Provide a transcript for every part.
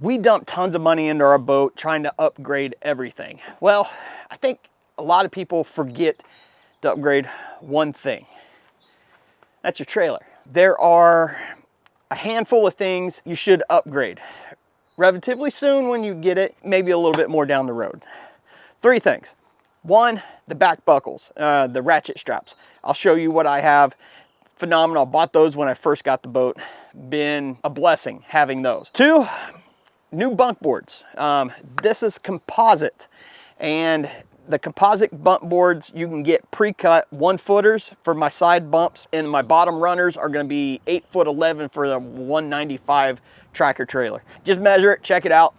We dump tons of money into our boat trying to upgrade everything. Well, I think a lot of people forget to upgrade one thing. That's your trailer. There are a handful of things you should upgrade relatively soon when you get it, maybe a little bit more down the road. 3 things. 1, the back buckles, the ratchet straps. I'll show you what I have. Phenomenal. Bought those when I first got the boat. Been a blessing having those. 2, new bunk boards. This is composite, and the composite bunk boards you can get pre-cut 1-footers for my side bumps, and my bottom runners are going to be 8'11" for the 195 tractor trailer. Just measure it, check it out.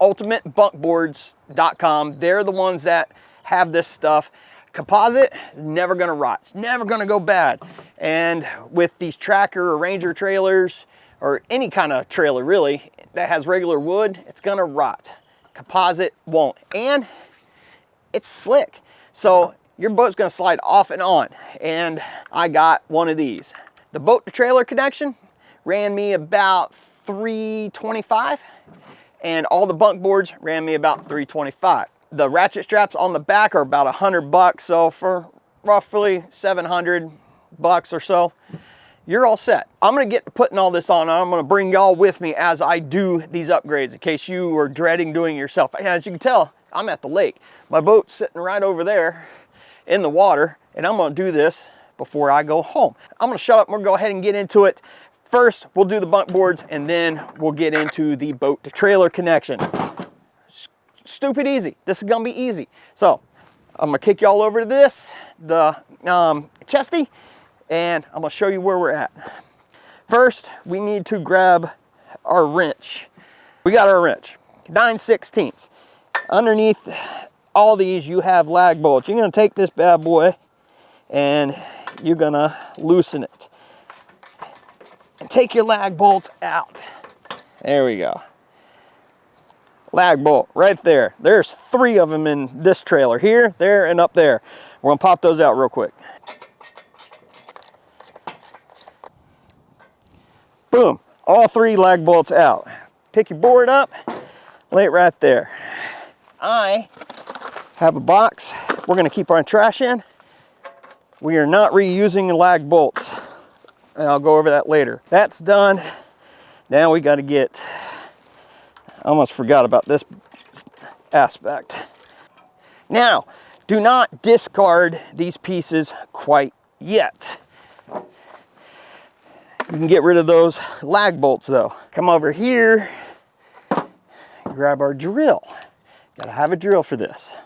ultimatebunkboards.com. They're the ones that have this stuff. Composite is never going to rot. It's never going to go bad. And with these tracker or Ranger trailers, or any kind of trailer really that has regular wood, it's going to rot. Composite won't. And it's slick, so your boat's going to slide off and on. And I got one of these. The boat to trailer connection ran me about $325, and all the bunk boards ran me about $325. The ratchet straps on the back are about $100, so for roughly $700 or so, you're all set. I'm gonna get to putting all this on. I'm gonna bring y'all with me as I do these upgrades in case you are dreading doing it yourself. As you can tell, I'm at the lake. My boat's sitting right over there in the water, and I'm gonna do this before I go home. I'm gonna shut up and we'll go ahead and get into it. First, we'll do the bunk boards, and then we'll get into the boat to trailer connection. Stupid easy. This is gonna be easy. So I'm gonna kick y'all over to this, the chesty, and I'm gonna show you where we're at. First, we need to grab our wrench. We got our wrench, 9/16. Underneath all these, you have lag bolts. You're gonna take this bad boy and you're gonna loosen it. And take your lag bolts out. There we go. Lag bolt right there. There's 3 of them in this trailer, here, there, and up there. We're gonna pop those out real quick. Boom, all 3 lag bolts out. Pick your board up, lay it right there. I have a box we're gonna keep our trash in. We are not reusing the lag bolts, and I'll go over that later. That's done. Now we gotta get, I almost forgot about this aspect. Now, do not discard these pieces quite yet. You can get rid of those lag bolts though. Come over here, grab our drill. Gotta have a drill for this.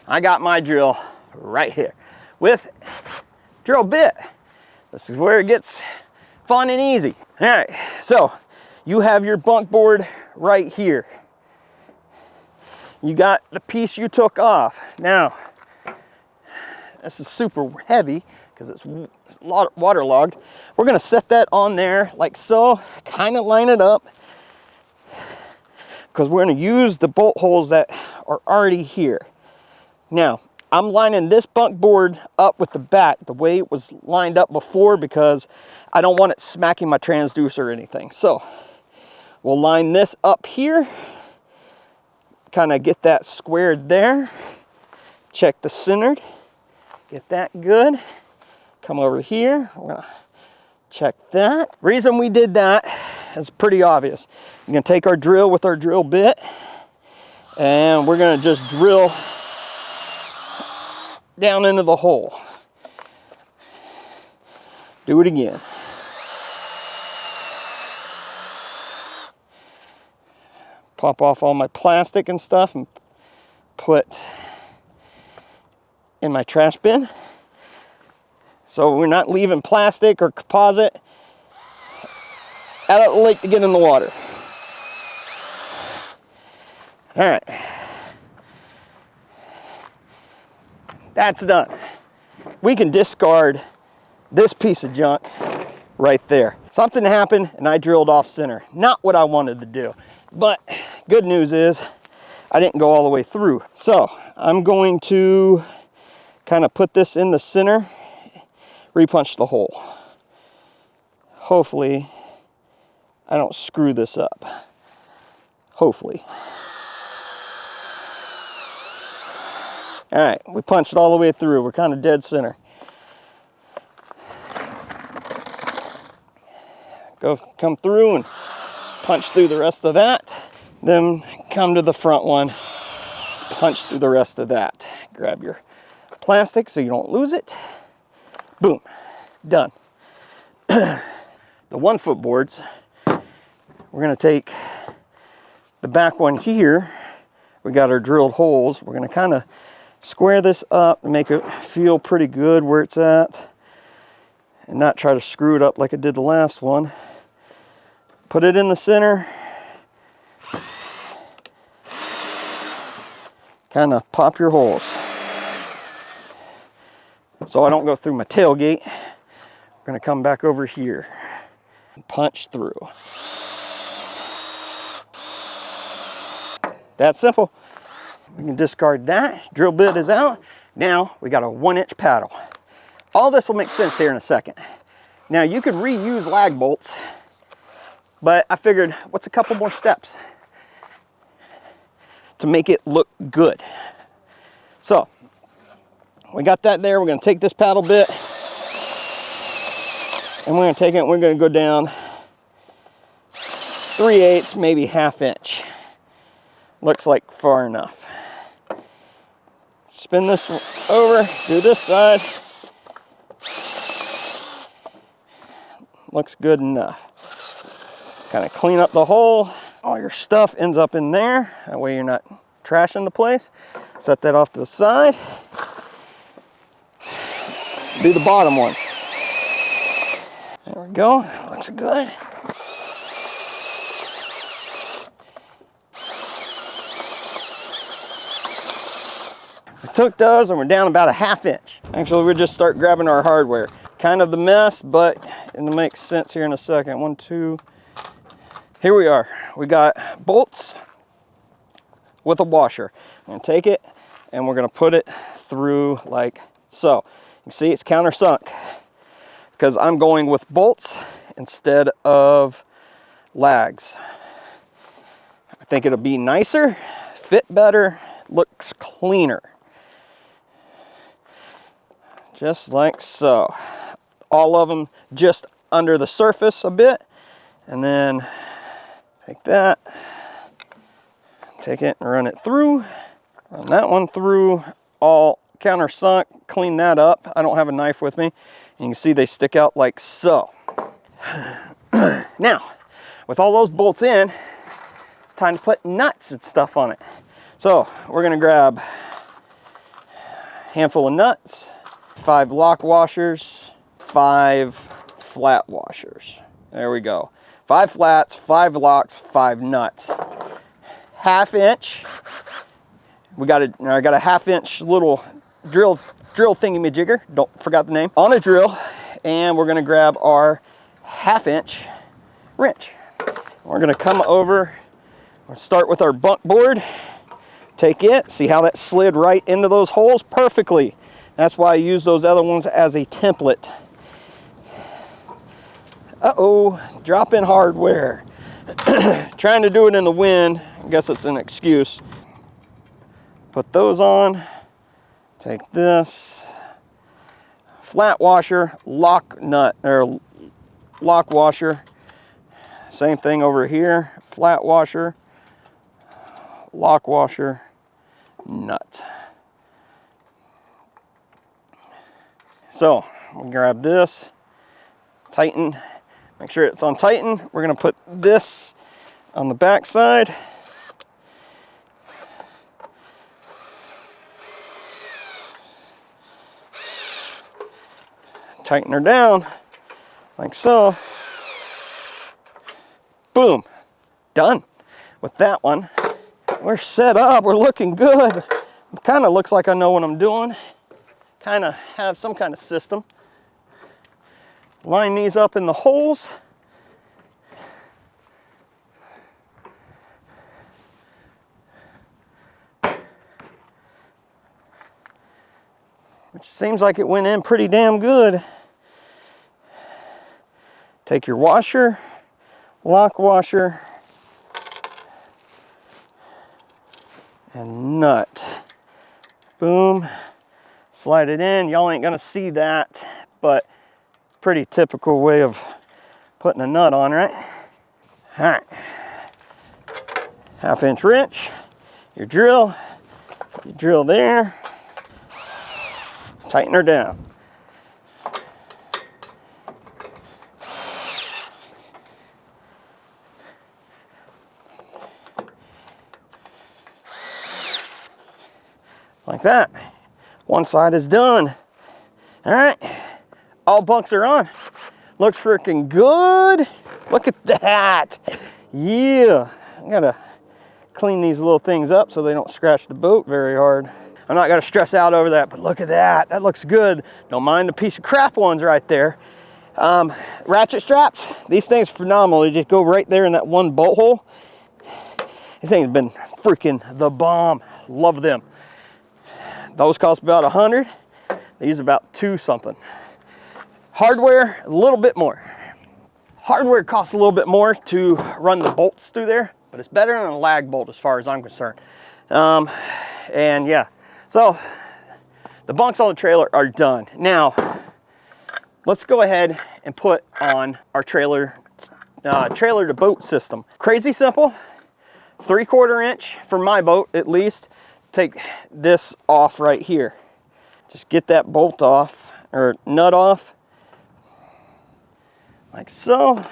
I got my drill right here with drill bit. This is where it gets fun and easy. All right, so you have your bunk board right here. You got the piece you took off. Now, this is super heavy because it's waterlogged. We're gonna set that on there like so, kind of line it up, because we're gonna use the bolt holes that are already here. Now, I'm lining this bunk board up with the back the way it was lined up before, because I don't want it smacking my transducer or anything. So we'll line this up here, kind of get that squared there. Check the centered, get that good. Come over here, we're gonna check that. Reason we did that is pretty obvious. We're gonna take our drill with our drill bit, and we're gonna just drill down into the hole. Do it again. Pop off all my plastic and stuff and put in my trash bin. So we're not leaving plastic or composite out of the lake to get in the water. All right. That's done. We can discard this piece of junk right there. Something happened and I drilled off center. Not what I wanted to do, but good news is I didn't go all the way through. So I'm going to kind of put this in the center, repunch the hole. Hopefully I don't screw this up. hopefully. All right, we punched all the way through. We're kind of dead center. Come through and punch through the rest of that. Then come to the front one, punch through the rest of that. Grab your plastic so you don't lose it. Boom, done. The 1 foot boards, we're gonna take the back one here. We got our drilled holes. We're gonna kind of square this up and make it feel pretty good where it's at and not try to screw it up like I did the last one. Put it in the center. Kind of pop your holes. So I don't go through my tailgate. I'm gonna come back over here and punch through. That's simple. We can discard that. Drill bit is out. Now we got a 1-inch paddle. All this will make sense here in a second. Now you could reuse lag bolts, but I figured what's a couple more steps to make it look good. So we got that there. We're going to take this paddle bit and we're going to take it and we're going to go down 3/8, maybe 1/2 inch. Looks like far enough. Spin this over, do this side. Looks good enough. Kind of clean up the hole. All your stuff ends up in there. That way you're not trashing the place. Set that off to the side. Do the bottom one. There we go. Looks good. We took those and we're down about 1/2 inch. Actually, we'll just start grabbing our hardware. Kind of the mess, but it'll make sense here in a second. 1, 2. Here we are. We got bolts with a washer. I'm gonna take it and we're gonna put it through like so. You see it's countersunk because I'm going with bolts instead of lags. I think it'll be nicer, fit better, looks cleaner. Just like so. All of them just under the surface a bit, and then take that, take it and run it through, run that one through, all countersunk, clean that up. I don't have a knife with me, and you can see they stick out like so. Now, with all those bolts in, it's time to put nuts and stuff on it. So we're gonna grab a handful of nuts, 5 lock washers, 5 flat washers. There we go. 5 flats, 5 locks, 5 nuts. 1/2 inch. I got a 1/2 inch little drill thingy-majigger. Forgot the name. On a drill, and we're gonna grab our 1/2 inch wrench. We're gonna come over. We'll start with our bunk board. Take it. See how that slid right into those holes perfectly. That's why I use those other ones as a template. Uh-oh, drop in hardware. Trying to do it in the wind. I guess it's an excuse. Put those on. Take this. Flat washer, lock nut, or lock washer. Same thing over here. Flat washer, lock washer, nut. So, we'll grab this, tighten. Make sure it's on tighten. We're gonna put this on the back side. Tighten her down like so. Boom, done. With that one, we're set up, we're looking good. It kind of looks like I know what I'm doing. Kind of have some kind of system. Line these up in the holes. Which seems like it went in pretty damn good. Take your washer, lock washer, and nut. Boom, slide it in. Y'all ain't gonna see that, but pretty typical way of putting a nut on, right? All right, 1/2-inch wrench, your drill, you drill there, tighten her down. Like that. One side is done. All right, all bunks are on. Looks freaking good. Look at that. Yeah, I gotta clean these little things up so they don't scratch the boat very hard. I'm not gonna stress out over that, but look at that. That looks good. Don't mind the piece of crap ones right there. Ratchet straps, these things are phenomenal. They just go right there in that one bolt hole. These things have been freaking the bomb. Love them. Those cost about 100. These about 2 something. Hardware, a little bit more. Hardware costs a little bit more to run the bolts through there, but it's better than a lag bolt as far as I'm concerned. And yeah, so the bunks on the trailer are done. Now, let's go ahead and put on our trailer to boat system. Crazy simple, 3/4 inch for my boat at least. Take this off right here. Just get that bolt off, or nut off, like so.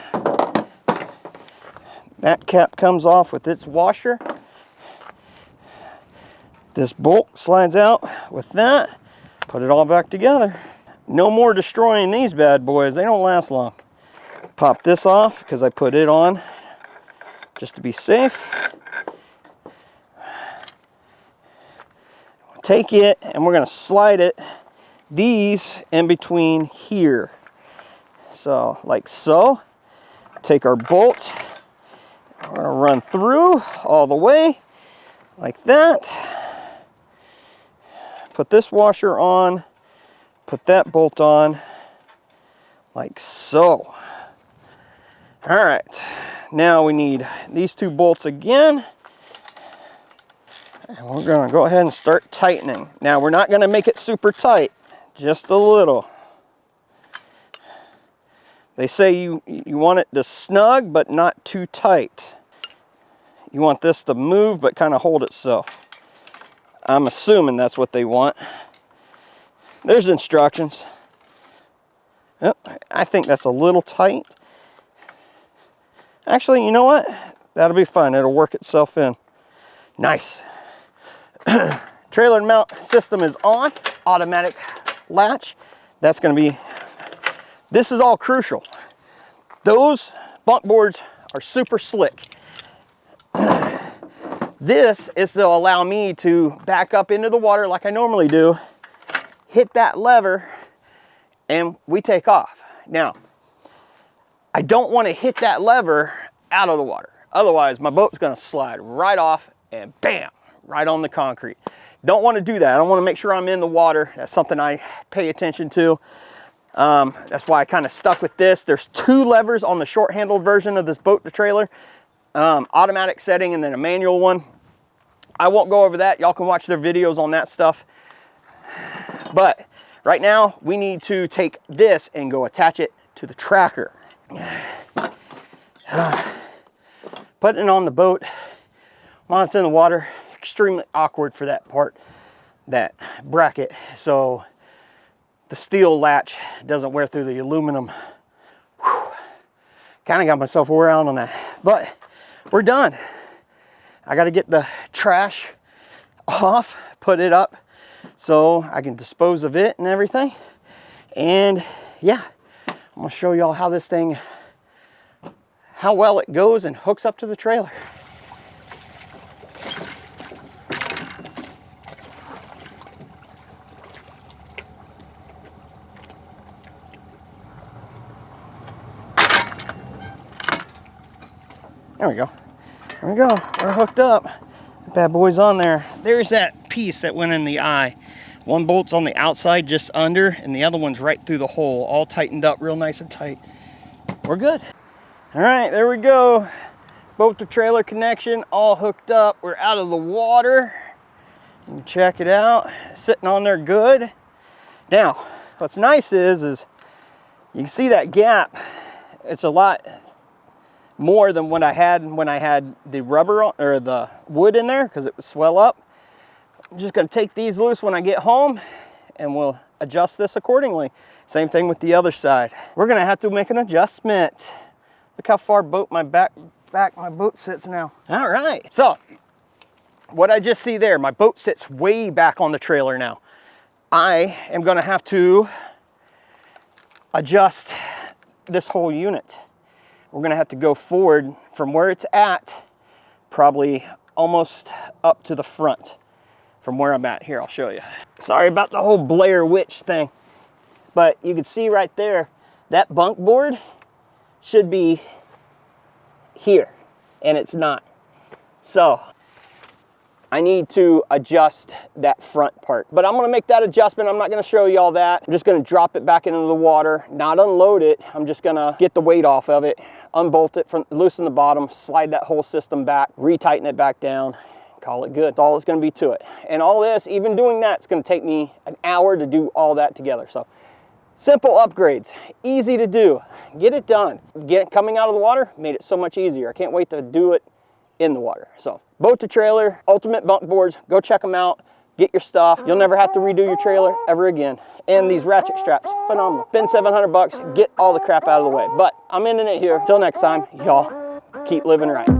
That cap comes off with its washer. This bolt slides out with that. Put it all back together. No more destroying these bad boys. They don't last long. Pop this off because I put it on just to be safe. Take it and we're going to slide it these in between here. So like so. Take our bolt. We're going to run through all the way like that. Put this washer on. Put that bolt on like so. All right. Now we need these 2 bolts again. And we're going to go ahead and start tightening. Now we're not going to make it super tight, just a little. They say you want it to snug, but not too tight. You want this to move, but kind of hold itself. I'm assuming that's what they want. There's instructions. Oh, I think that's a little tight. Actually, you know what? That'll be fine. It'll work itself in. Nice. Trailer mount system is on. Automatic latch. That's going to be, this is all crucial. Those bunk boards are super slick. This is to allow me to back up into the water like I normally do, hit that lever, and we take off. Now, I don't want to hit that lever out of the water. Otherwise, my boat's going to slide right off and bam, right on the concrete. Don't want to do that. I want to make sure I'm in the water. That's something I pay attention to. That's why I kind of stuck with this. There's 2 levers on the short-handled version of this boat to trailer. Automatic setting and then a manual one. I won't go over that. Y'all can watch their videos on that stuff. But right now we need to take this and go attach it to the tracker. Putting it on the boat while it's in the water, extremely awkward for that part, that bracket, so the steel latch doesn't wear through the aluminum. Kind of got myself wore out on that, but we're done. I got to get the trash off, put it up so I can dispose of it and everything. And yeah, I'm gonna show y'all how this thing, how well it goes and hooks up to the trailer. There we go. There we go. We're hooked up. Bad boy's on there. There's that piece that went in the eye. One bolt's on the outside just under, and the other one's right through the hole, all tightened up real nice and tight. We're good. All right, there we go. Boat to trailer connection all hooked up. We're out of the water. And check it out, sitting on there good. Now, what's nice is you can see that gap. It's a lot more than what I had when I had the rubber or the wood in there, because it would swell up. I'm just gonna take these loose when I get home, and we'll adjust this accordingly. Same thing with the other side. We're gonna have to make an adjustment. Look how far my boat sits now. All right, so what I just see there, my boat sits way back on the trailer now. I am gonna have to adjust this whole unit. We're gonna have to go forward from where it's at, probably almost up to the front from where I'm at. Here, I'll show you. Sorry about the whole Blair Witch thing, but you can see right there, that bunk board should be here, and it's not. So I need to adjust that front part, but I'm gonna make that adjustment. I'm not gonna show you all that. I'm just gonna drop it back into the water, not unload it. I'm just gonna get the weight off of it, unbolt it, loosen the bottom, slide that whole system back, retighten it back down, call it good. That's all it's gonna be to it. And all this, even doing that, it's gonna take me an hour to do all that together. So simple upgrades, easy to do, get it done. Coming out of the water made it so much easier. I can't wait to do it in the water. So boat to trailer, ultimate bunk boards, go check them out, get your stuff. You'll never have to redo your trailer ever again. And these ratchet straps, phenomenal. Spend 700 bucks, get all the crap out of the way. But I'm ending it here. Till next time, y'all keep living right.